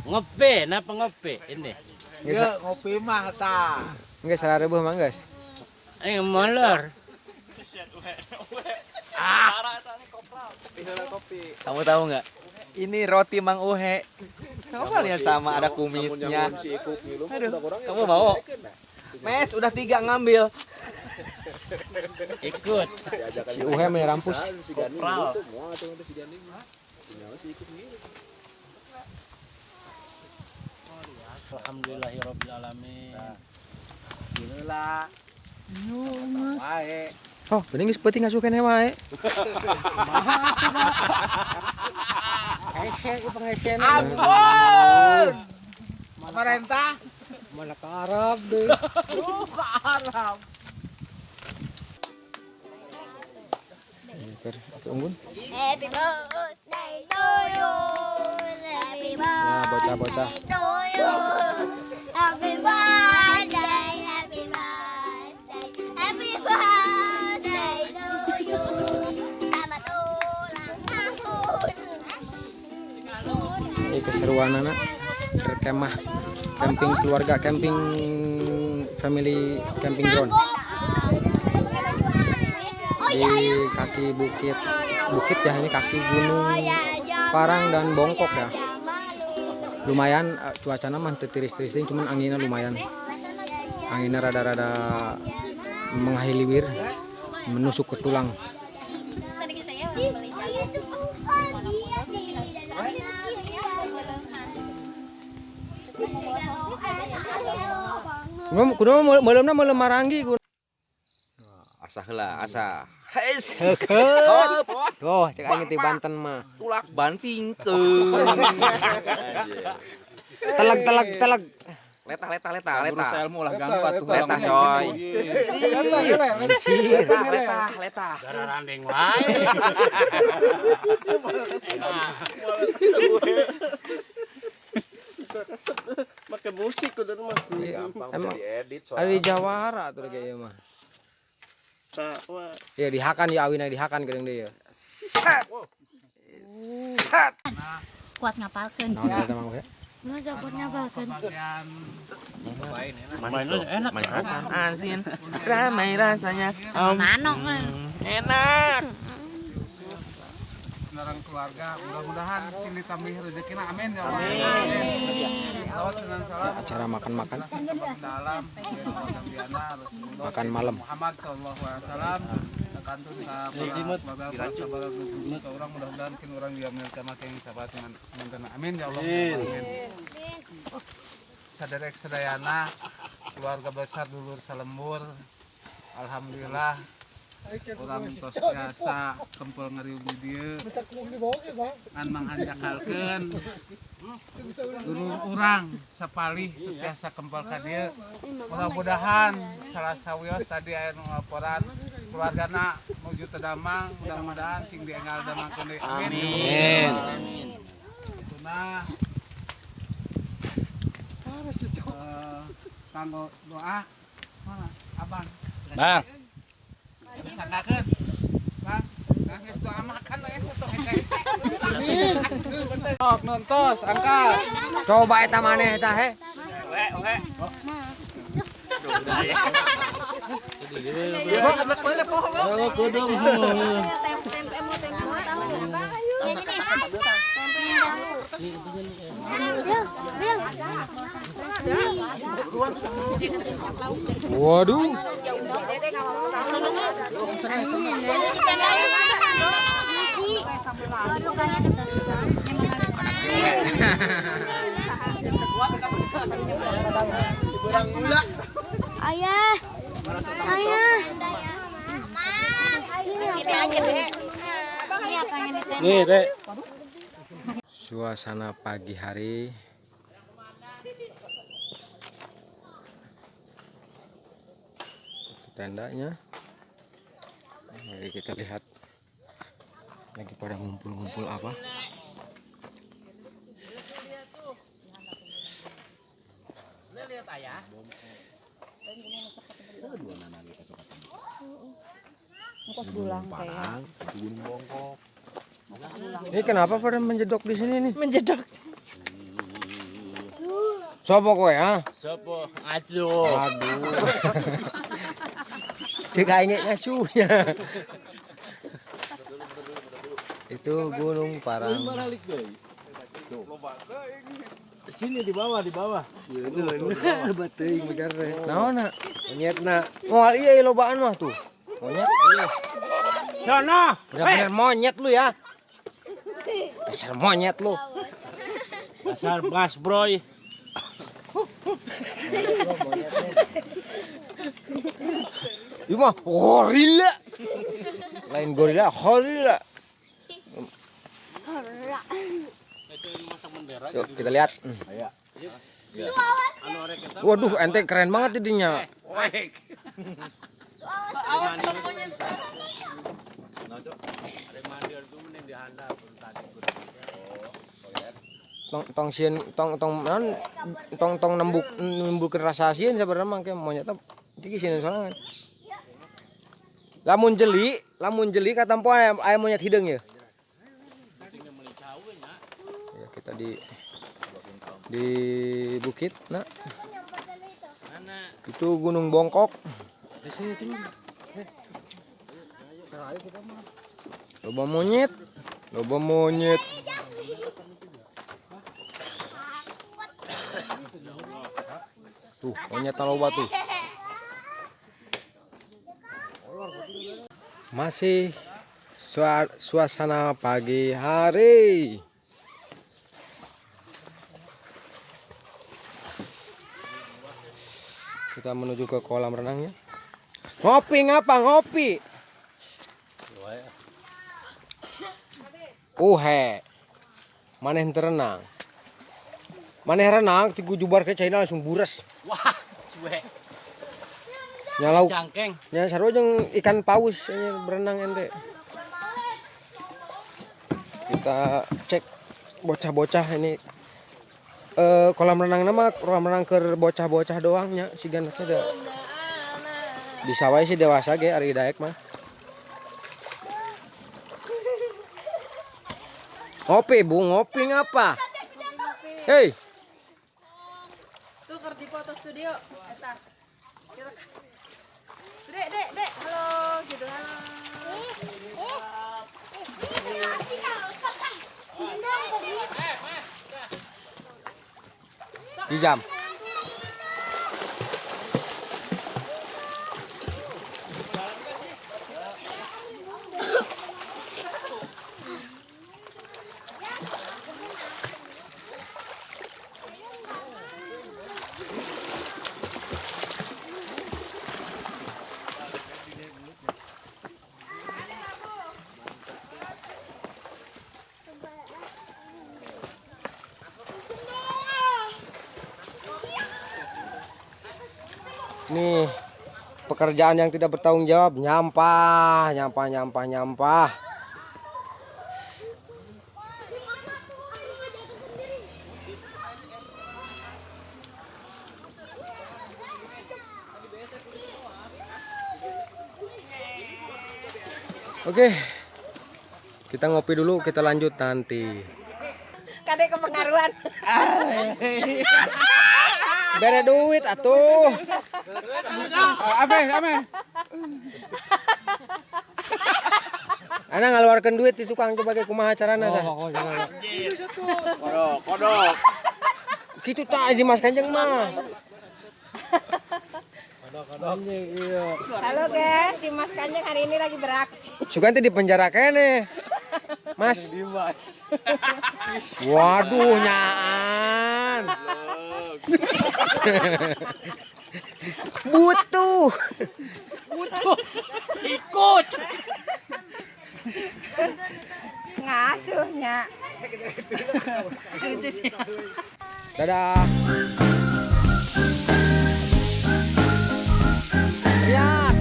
Ngopi, napa ngopi ini? Ya ngopi mah ta. Enggak salah rebuh mah guys. Molor. Kamu tahu nggak? Ini roti Mang Uhe. Coba lihat sama ada kumisnya. Aduh, kamu mau? Mes, udah 3 ngambil. Ikut. Si Uhe merampus. Kopral. Alhamdulillahirabbil alamin. Gila. Wae. Oh, bening geus peuting ngasukeun wae. Ese pengesen. Ampun. Pemerintah Mana ke Arab deh. ke Arab. Unggun. Happy birthday to you. Happy Nah, bocah-bocah. birthday to you. Happy birthday, happy birthday, happy birthday to you. Selamat ulang tahun. Ini keseruan anak berkemah camping keluarga, camping family, camping ground di kaki bukit ya, ini kaki gunung Parang dan Bongkok ya. Lumayan cuacanya mah tiris-tiris, cuman anginnya lumayan, anginnya rada-rada menghilibir, menusuk ke tulang. Kudu meuleumna meuleum maranggi kudu. Asa heula, asa. Heis. Tuh, cek aing ti Banten mah. Tulak bantingkeun. Teleg. Leta. Berusaha ilmu lah ganggu atuh Leta coy. Leta. Gararandeng wae. Pakai musik udah mah. Emang ada di Jawara tuh kayak mah. Ya dihakan ya awina dihakan geuning deui ya. Kuat ngapalkeun. Naon eta mah we? Masa kuat ngapalkeun. Enak. Asin. Ramai rasanya. Manok. Enak. Narang keluarga, mudah-mudahan sing ditambih rezekina amin ya Allah. Amin. Lawat senang salam Acara makan-makan, dalam makan malam. Muhammad sallallahu alaihi wasallam kantun ka sabar ka urang mudah-mudahan kin urang dia milka make sahabat manten amin ya Allah. Amin. Saderek sadayana keluarga besar dulur salembur alhamdulillah orang tos biasa kempel ngariung di dieu ngan manghanjakalkeun dulur urang sapalih teu biasa kempel ka dieu mudah-mudahan salah sawios tadi aya nu laporan keluargana menuju teu damang mudah-mudahan sing dienggal damangkeun deui amin tunah kanggo doa mana abang Bang. sanggakeun bang geus doa makan we foto hece amin sok nontos angkat Coba eta maneh eta he. Waduh. Ayah. Sini aja deh. Nih, Dek. Suasana pagi hari tendanya. Mari kita lihat lagi pada ngumpul-ngumpul apa. Lihat ayah. Ngkos dulang kayak. Ini kenapa pada menjedok di sini nih? Menjedok. Sopo kowe, ha? Sopo? Aduh. Aduh. Cek aing ngasuhnya. Itu Gunung Parang. Sini di bawah, di bawah. Bateuing bener. Naonna? Monyetna. Moal ieu lobaan mah tuh. Monyet. Sono. Bener monyet lu ya. Dasar monyet lu. Dasar Mas Broy. Ieu mah gorila. Lain gorila, gorila. Yuk kita lihat. Waduh, ente keren banget jadinya. Tong sieun tong nembuk rasa sieun sabarna mah ke monyet teh iki sieun sorangan. Lamun jeli katampo aya monyet hideung ya. Ya kita di bukit nah. Itu Gunung Bongkok. Di sini tuh. Loba monyet. Tuh, monyet loba tuh. Masih suasana pagi hari. Kita menuju ke kolam renangnya. Ngopi ngapa ngopi? Maneh terenang. Maneh renang tigu jubar ke China langsung buras. Wah, suwe. Nyalau. Cangkeng. Nya sarua jeung ikan paus berenang ente. Kita cek bocah-bocah ini kolam renang nama kolam renang ke bocah-bocah doangnya si ganaknya ada. Bisa wae sih dewasa ge ari daek mah. Ngopi Bu, ngopi ngapa? Hei. Tuh keur di foto studio eta. Dek, halo gitu halo. Di jam. Nih pekerjaan yang tidak bertanggung jawab, nyampah. Oke, kita ngopi dulu, kita lanjut nanti. Kadek kepengaruhan. Bere duit atuh. Ame. Ana ngaluarkeun duit di tukang coba ge kumaha carana tah. Kodok. Kitu tah di Mas Kanjeng mah. Halo guys, Dimas Kanjeng hari ini lagi beraksi. Sugan teh di penjara kene. Mas. Waduh nyaan. Butuh. Ikut. Ngasuhnya. Lucu sih. Dadah. Lihat.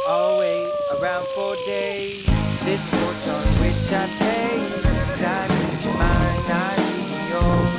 Always around for days. This sports on which I take. I need mine, I need yours.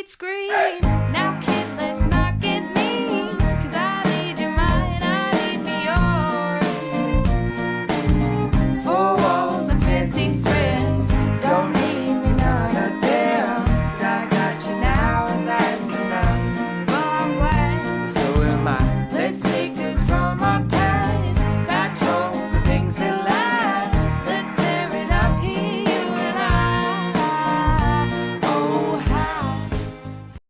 streets scream.